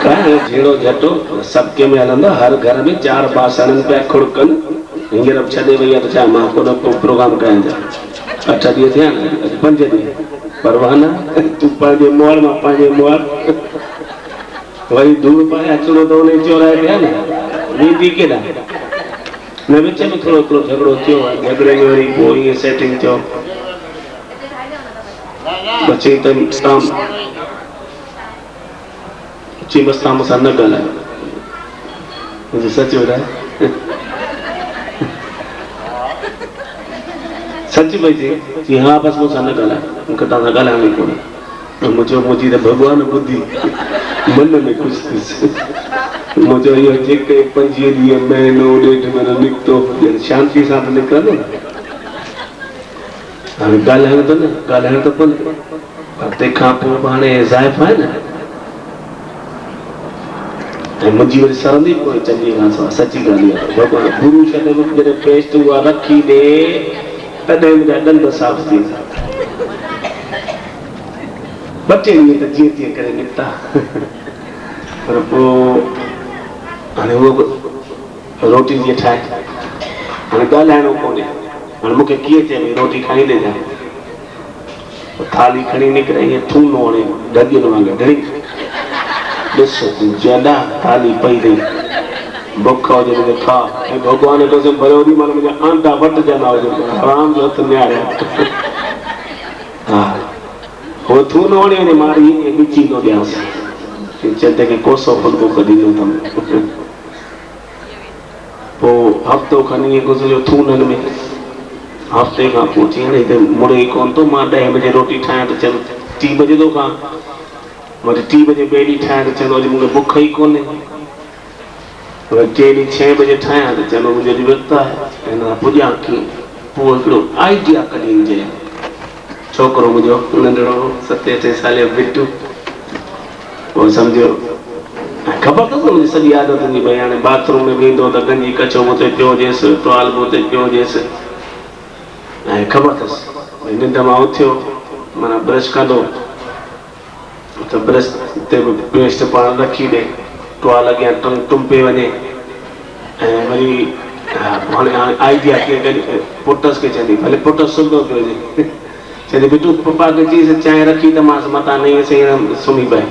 झेड़ो झटो सबके में हलंदो, हर घर में 4 बासणन पे खुड़कन हींअर अब छॾे वई आहे त छा मां कोन प्रोग्राम कयां था 8 ॾींहं थिया न 5 ॾींहं परवाह न तूं पंहिंजे मोड़ मां पंहिंजे मोड़ वरी धूड़ पाए अचिणो त उन चोराए पिया न वेंदी केॾां न विच में थोरो थोरो झगड़ो थियो आहे झगड़े में वरी पोइ ईअं सेटिंग थियो बची त ची बस ताम सां न ॻाल्हायो मुंहिंजो सच ॿुधाए सच पई चई हा बसि मूंसां न ॻाल्हाए मूंखे तव्हां सां ॻाल्हाइणो ई कोन्हे मुंहिंजी त भॻवान ॿुधी मन में ख़ुशि थियुसि मुंहिंजो इहो जेके 25 ॾींहं महीनो 1.5 महीनो निकितो शांती सां त निकिरंदो न हाणे ॻाल्हाइणो त कोन्हे पर तंहिंखां पोइ हाणे ज़ाइफ़ आहे न ऐं मुंहिंजी वरी सरंदी कोन्हे चङी ॻाल्हि सची ॻाल्हि आहे भॻवान गुरू छॾे जॾहिं पेस्ट उहा रखी ॾे तॾहिं मुंहिंजा ॾंद साफ़ थी वेंदा 2 ॾींहं त जीअं तीअं करे निकिता पर पोइ हाणे उहो रोटी जीअं ठाहे हाणे ॻाल्हाइणो कोन्हे हाणे मूंखे कीअं चए भई रोटी खाईंदे जा थाली खणी निकिरे ईअं थूनो हणे ढगियुनि वांगुरु ढड़ी ॾिस तूं जॾा थाली पई अथई बुख हुजे मुंहिंजो खा ऐं भॻवान कसम भले ओॾी महिल मुंहिंजा आंटा वटजंदा हुजनि आराम जो हथु निहारिया हा उहो थूनो हणी वञे मारी ईअं ॾिची थो ॾियांसि चए खे कोसो फुल्को कढी ॾियो अथमि पोइ हफ़्तो खनि ईअं गुज़रियो थूननि में हफ़्ते खां पोइ चई हाणे हिते मुड़े ई कोन थो मां 10 बजे रोटी ठाहियां त चलो 3 बजे थो खां वरी 3 बजे ॿिए ॾींहुं ठाहियां त चलो अॼु मूंखे बुख ई कोन्हे वरी 3 ॾींहुं 6 बजे ठाहियां त चलो मुंहिंजो अॼु विर्त आहे हिन खां पुॼां कीअं पोइ हिकिड़ो आइडिया कढी ईंजे छोकिरो मुंहिंजो नंढड़ो 7-8 साल जो बिट्टू पोइ सम्झो ख़बर अथसि न मुंहिंजी सॼी आदत हूंदी भई हाणे बाथरूम में वेंदो त गंजी कचो हुते पियो हुजेसि टुवाल बि हुते पियो हुजेसि ऐं ख़बर अथसि भई निंड मां उथियो माना ब्रश कंदो त ब्रश ते बि पेस्ट पाण रखी ॾे टुवाल अॻियां टुंपे वञे ऐं वरी हाणे आइडिया कीअं कढी पुटसि खे चवंदी भले पुटु सुम्हियो पियो हुजे चवंदी बिटू पप्पा खे चईसि चांहि रखी त मां मथां नई सही सुम्ही पए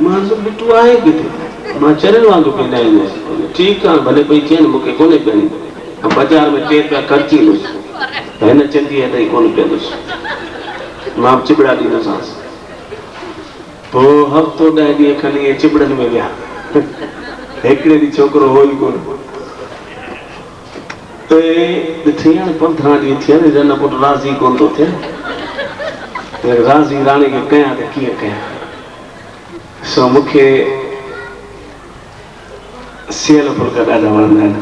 मां बिटू आहे किथे मां चरियल वांगुरु पीनाईंदुसि ठीकु आहे भले पई थिए न मूंखे कोन्हे पीअणी बाज़ारि में 2 रुपया ख़र्ची ॾुसि हिन चंदी आहे त ई कोन पीअंदुसि मां बि चिबड़ा ॾींदोसांसि पोइ हफ़्तो 10 ॾींहं खनि इहे चिबड़नि में विया हिकिड़े ॾींहुं छोकिरो हो ई कोन ॾिठी हाणे 15 ॾींहं थिया न रन पुटु राज़ी कोन थो थिए राज़ी राणी खे कयां त कीअं कयां सो मूंखे सेल फुल्का ॾाढा वणंदा आहिनि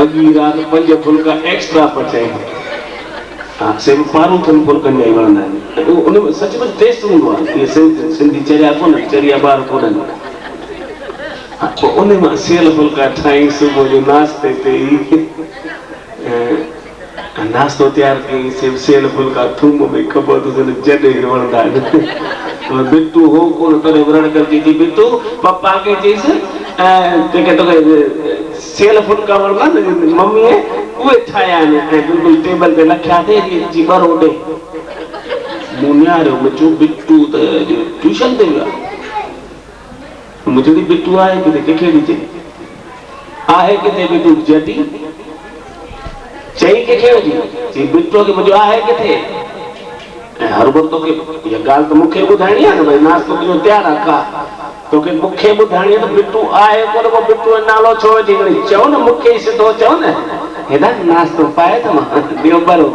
अॻी राति 5 फुल्का एक्स्ट्रा पचाई हा सेम पारूथनि फुल्कनि जा ई वणंदा आहिनि उन में सचमुच टेस्ट हूंदो आहे इहे सिंधी चरिया कोन्हनि चरिया ॿार कोन्हनि पोइ उन मां सेल फुल्का ठाही सुबुह जो नाश्ते ते ई नाश्तो तयारु कई सेल फुल्का थूम में ख़बर अथसि जॾहिं वणंदा आहिनि बिट्टू हो कोन तॾहिं वरण करजी थी बिट्टू पप्पा खे चईसि जेके तोखे सेल फुल्का वणंदा आहिनि मम्मीअ उहे ठाहिया आहिनि ऐं बिल्कुलु टेबल ते रखिया अथई जी ॿरो ॾे मूं निहारियो मुंहिंजो बिट्टू त ट्यूशन ते वियो आहे मुंहिंजो बिट्टू आहे किथे कंहिंखे बि चई आहे किथे बिट्टू जॾी चई कंहिंखे हुजे बिट्टू खे मुंहिंजो आहे किथे ऐं हर वक़्तु तोखे इहा ॻाल्हि त मूंखे ॿुधाइणी आहे न भई नाश्तो तुंहिंजो तयारु आहे का तोखे मूंखे ॿुधाइणी आहे त बिट्टू आहे कोन को बिट्टू जो नालो छो वठी चओ न मूंखे ई सिधो चओ न हेॾा नाश्तो पाए त मां ॿियो भरो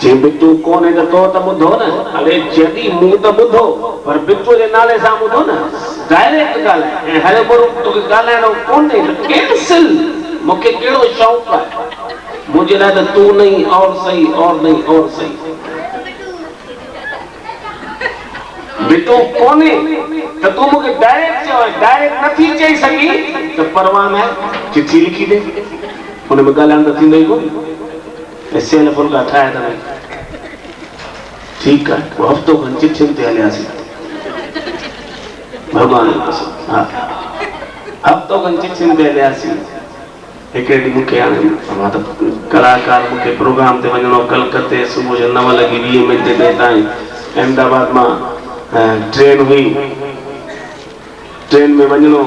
जे बिट्टू कोन्हे त तो त ॿुधो न अरे जॾहिं मूं त ॿुधो पर बिट्टू जे नाले सां ॿुधो न डायरेक्ट ॻाल्हाए ऐं हरे भरो तोखे ॻाल्हाइणो कोन्हे त कैंसिल मूंखे कहिड़ो शौक़ु आहे मुझे लगा तू नहीं और सही और नहीं और सही बिट्टू कोने तो तू मुझे डायरेक्ट नथी चई सकी तो परवाह में चिट्ठी लिखी दे उन में गालान तो थींदो ही कोन सेल फुल्का ठाहे था ठीक है वो हफ्तो खन चिट्ठियुनि ते हलियासीं भगवान जी कसम हाँ हफ्तो खन चिट्ठियुनि ते हलियासीं हिकिड़े ॾींहुं मूंखे हाणे मां त कलाकार मूंखे प्रोग्राम ते वञिणो कलकत्ते सुबुह जो 9 लॻी 20 मिंट ते ताईं अहमदाबाद मां ट्रेन हुई ट्रेन में वञिणो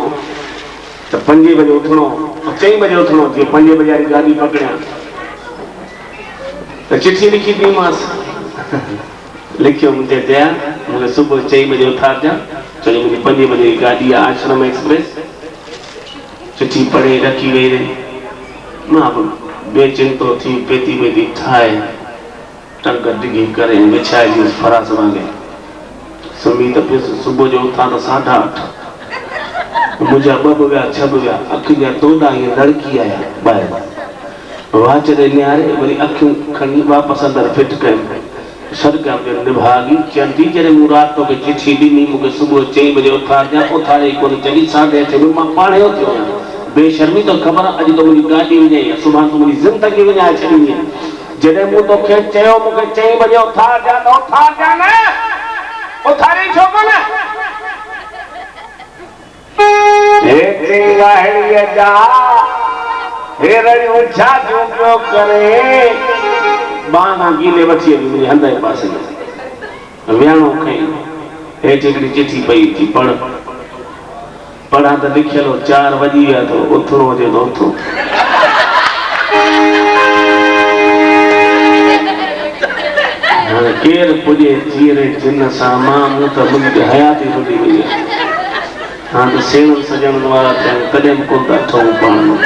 त 5 बजे उथणो 4 बजे उथणो जीअं 5 बजे वारी गाॾी पकड़ियां त चिट्ठी लिखी ॾींदीमांसि लिखियो मुंहिंजे दया मूंखे सुबुह 4 बजे उथारजां छो जो मुंहिंजी 5 बजे जी गाॾी आहे आश्रम एक्सप्रेस चिट्ठी पढ़े रखी वेई रही मां बि बेचिंतो थी पेती वेती ठाहे टंग डिघी करे विछाए ॾियुसि फरास वांगुरु सुम्ही त पियुसि सुबुह जो उथां त 8:30 मुंहिंजा 2 वॻा 6 वॻा अखियुनि जा तोड़ा ईअं लड़की आया ॿाहिरि वाच ते निहारे वरी अखियूं खणी वापसि अंदरि फिट कयूं सदका में निभागी चंदी जॾहिं मूं राति तोखे चिठी ॾिनी मूंखे सुबुह 4 बजे उथारजां उथारे कोन चली 8:30 मां पाणे उथी वञा बेशर्मी तो ख़बर अॼु तो मुंहिंजी गाॾी विझाई सुभाणे तूं मुंहिंजी ज़िंदगी विञाए छॾींदी जॾहिं मूं तोखे चयो मूंखे 4 बजे उथारजां त उथारजां न उथारी छो कोन हे चिंगाड़ीअ जा हेरड़ियूं छा थियूं पियो करे बांगा गीले वठी अची मुंहिंजे हंध जे पासे में वियाणो खईं हेठि हिकिड़ी चिठी पई थी पढ़ा त लिखियल 4 वॼी विया तो उथणो हुजे त उथो हाणे केरु पुॼे जीअरे जिन सां मां मूं त मुंहिंजी हयाती रुली वई आहे हाँ तो सेवन सजन वाला तॾहिं बि कोन था ठहूं पाण में